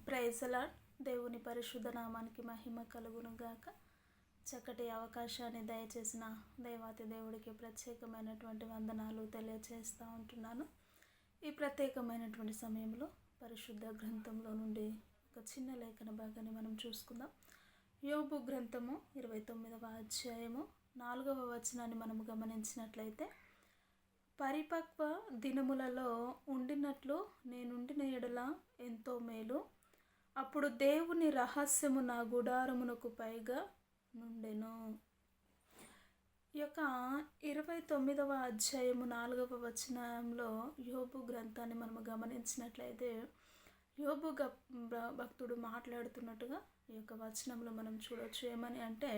Praise lord. దేవుని పరిశుద్ధ నామానికి మహిమ కలుగును గాక. చక్కటి అవకాశాన్ని దయచేసిన దేవాతి దేవుడికి ప్రత్యేకమైనటువంటి వందనాలు తెలియజేస్తూ ఉంటున్నాను. ఈ ప్రత్యేకమైనటువంటి సమయంలో పరిశుద్ధ గ్రంథంలో నుండి ఒక చిన్న లేఖన భాగాన్ని మనం చూసుకుందాం. యోబు గ్రంథము 29వ అధ్యాయము 4వ వచనాన్ని మనం గమనించినట్లయితే, పరిపక్వ దినములలో ఉండినట్లు నేనుండిన ఎడల ఎంతో మేలు, అప్పుడు దేవుని రహస్యము నా గుడారమునకు పైగా నుండెను. ఈ యొక్క 29వ అధ్యాయము 4వ వచనంలో యోబు గ్రంథాన్ని మనము గమనించినట్లయితే, యోబు భక్తుడు మాట్లాడుతున్నట్టుగా ఈ యొక్క వచనంలో మనం చూడవచ్చు. ఏమని అంటే,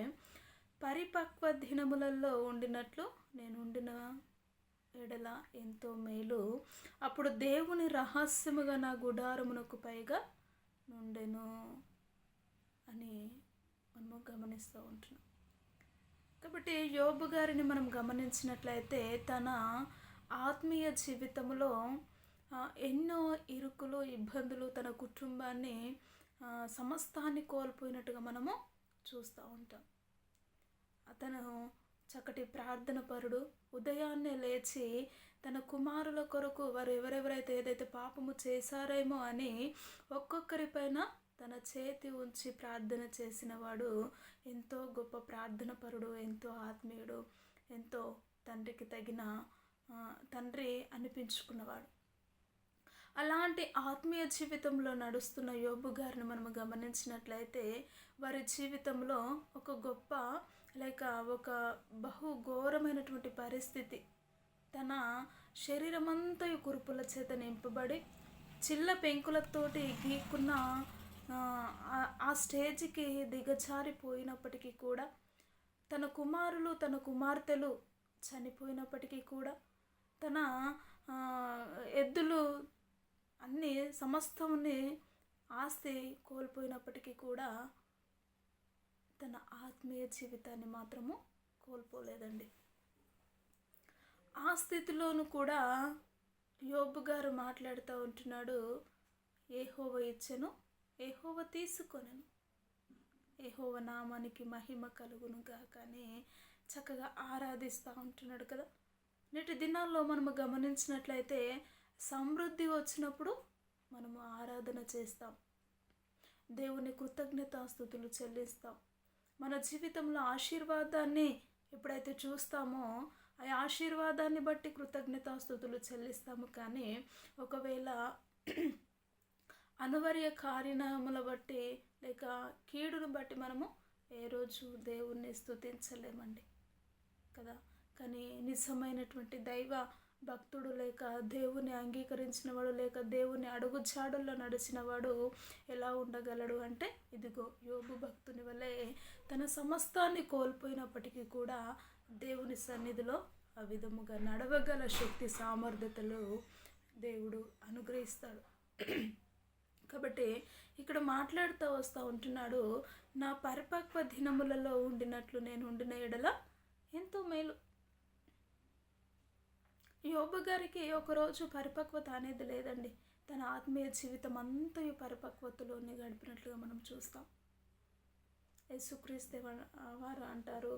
పరిపక్వ దినములలో ఉండినట్లు నేను ఉండిన ఎడల ఎంతో మేలు, అప్పుడు దేవుని రహస్యముగా నా గుడారమునకు పైగా నుండెను అని మనము గమనిస్తూ ఉంటున్నాం. కాబట్టి యోబు గారిని మనం గమనించినట్లయితే తన ఆత్మీయ జీవితంలో ఎన్నో ఇరుకులు, ఇబ్బందులు, తన కుటుంబాన్ని సమస్తాన్ని కోల్పోయినట్టుగా మనము చూస్తూ ఉంటాం. అతను చక్కటి ప్రార్థన పరుడు. ఉదయాన్నే లేచి తన కుమారుల కొరకు వారు ఎవరెవరైతే ఏదైతే పాపము చేశారేమో అని ఒక్కొక్కరిపైన తన చేతి ఉంచి ప్రార్థన చేసిన వాడు ఎంతో గొప్ప ప్రార్థన పరుడు, ఎంతో ఆత్మీయుడు, ఎంతో తండ్రికి తగిన తండ్రి అనిపించుకున్నవాడు. అలాంటి ఆత్మీయ జీవితంలో నడుస్తున్న యోబు గారిని మనము గమనించినట్లయితే, వారి జీవితంలో ఒక గొప్ప ఒక బహు ఘోరమైనటువంటి పరిస్థితి. తన శరీరమంతా కురుపుల చేత నింపబడి చిల్ల పెంకులతోటి గీక్కున్న ఆ స్టేజ్కి దిగజారిపోయినప్పటికీ కూడా, తన కుమారులు తన కుమార్తెలు చనిపోయినప్పటికీ కూడా, తన ఎద్దులు అన్నీ సమస్తముని ఆస్తి కోల్పోయినప్పటికీ కూడా తన ఆత్మీయ జీవితాన్ని మాత్రము కోల్పోలేదండి. ఆ స్థితిలోనూ కూడా యోబు గారు మాట్లాడుతూ ఉంటున్నాడు, యెహోవా ఇచ్చెను, యెహోవా తీసుకొనెను, యెహోవా నామానికి మహిమ కలుగును గాక అని చక్కగా ఆరాధిస్తూ ఉంటున్నాడు కదా. నేటి దినాల్లో మనము గమనించినట్లయితే, సమృద్ధి వచ్చినప్పుడు మనము ఆరాధన చేస్తాం, దేవుని కృతజ్ఞతాస్తుతులు చెల్లిస్తాం. మన జీవితంలో ఆశీర్వాదాన్ని ఎప్పుడైతే చూస్తామో ఆ ఆశీర్వాదాన్ని బట్టి కృతజ్ఞతాస్తుతులు చెల్లిస్తాము. కానీ ఒకవేళ అనివార్య కారణముల బట్టి లేక కీడును బట్టి మనము ఏ రోజు దేవుణ్ణి స్తుతించలేమండి కదా. కానీ నిజమైనటువంటి దైవ భక్తుడు లేక దేవుని అంగీకరించినవాడు లేక దేవుని అడుగుజాడల్లో నడిచినవాడు ఎలా ఉండగలడు అంటే, ఇదిగో యోబు భక్తుని వలె తన సమస్తాన్ని కోల్పోయినప్పటికీ కూడా దేవుని సన్నిధిలో ఆ విధముగా నడవగల శక్తి సామర్థ్యతలు దేవుడు అనుగ్రహిస్తాడు. కాబట్టి ఇక్కడ మాట్లాడుతూ వస్తూ ఉంటున్నాడు, నా పరిపక్వ దినములలో ఉండినట్లు నేను ఉండిన ఎడల ఎంతో మేలు. యోబు గారికి ఒకరోజు పరిపక్వత అనేది లేదండి. తన ఆత్మీయ జీవితం అంతయు పరిపక్వతలోనే గడిపినట్లుగా మనం చూస్తాం. యేసుక్రీస్తు వారు అంటారు,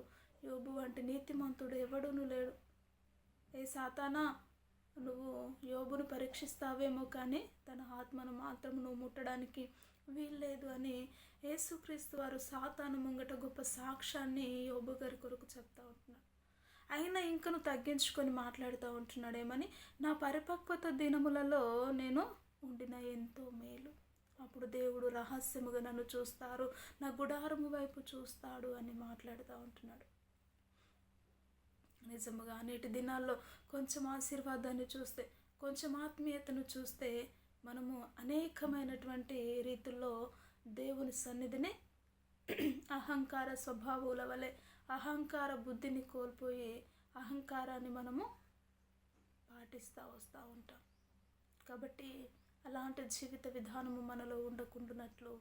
యోబు వంటి నీతిమంతుడు ఎవడూనూ లేడు. ఏ సాతానా, నువ్వు యోబును పరీక్షిస్తావేమో కానీ తన ఆత్మను మాత్రం నువ్వు ముట్టడానికి వీల్లేదు అని యేసుక్రీస్తు వారు సాతాను ముంగట గొప్ప సాక్ష్యాన్ని యోబు గారి కొరకు చెప్తా ఉంటున్నాడు. అయినా ఇంకను తగ్గించుకొని మాట్లాడుతూ ఉంటున్నాడు. ఏమని, నా పరిపక్వత దినములలో నేను ఉండిన ఎంతో మేలు, అప్పుడు దేవుడు రహస్యముగా నన్ను చూస్తారు, నా గుడారము వైపు చూస్తాడు అని మాట్లాడుతూ ఉంటున్నాడు. నిజముగా నేటి దినాల్లో కొంచెం ఆశీర్వాదాన్ని చూస్తే, కొంచెం ఆత్మీయతను చూస్తే మనము అనేకమైనటువంటి రీతుల్లో దేవుని సన్నిధిని అహంకార స్వభావాల వలె అహంకార బుద్ధిని కోల్పోయి అహంకారాన్ని మనము పాటిస్తూ వస్తూ ఉంటాం. కాబట్టి అలాంటి జీవిత విధానము మనలో ఉండకుండానట్లు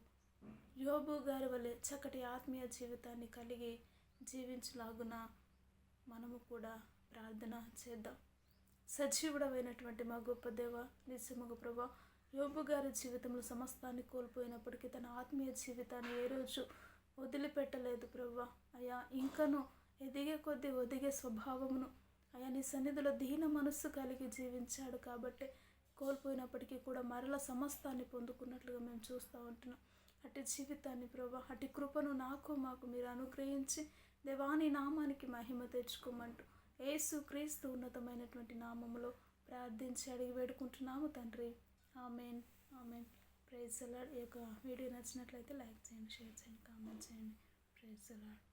యోబు గారి వలె చక్కటి ఆత్మీయ జీవితాన్ని కలిగి జీవించలాగున మనము కూడా ప్రార్థన చేద్దాం. సజీవుడమైనటువంటి మా గొప్ప దేవ, నిజముగా ప్రభా, యోబు గారి జీవితంలో సమస్తాన్ని కోల్పోయినప్పటికీ తన ఆత్మీయ జీవితాన్ని ఏ రోజు వదిలిపెట్టలేదు ప్రభువా. అయ్యా ఇంకను ఎదిగే కొద్దీ ఒదిగే స్వభావమును అయ్యా నీ సన్నిధిలో దీన మనస్సు కలిగి జీవించాడు కాబట్టి కోల్పోయినప్పటికీ కూడా మరల సమస్తాన్ని పొందుకున్నట్లుగా మేము చూస్తూ ఉంటున్నాం. అటు జీవితాన్ని ప్రభా, అటు కృపను మాకు మీరు అనుగ్రహించి దేవాని నామానికి మహిమ తెచ్చుకోమంటూ యేసు క్రీస్తు ఉన్నతమైనటువంటి నామములో ప్రార్థించి అడిగి వేడుకుంటున్నాము తండ్రి. Amen, amen. Praise the lord. ఈ యొక్క వీడియో నచ్చినట్లయితే లైక్ చేయండి, షేర్ చేయండి, కామెంట్ చేయండి. Praise the lord.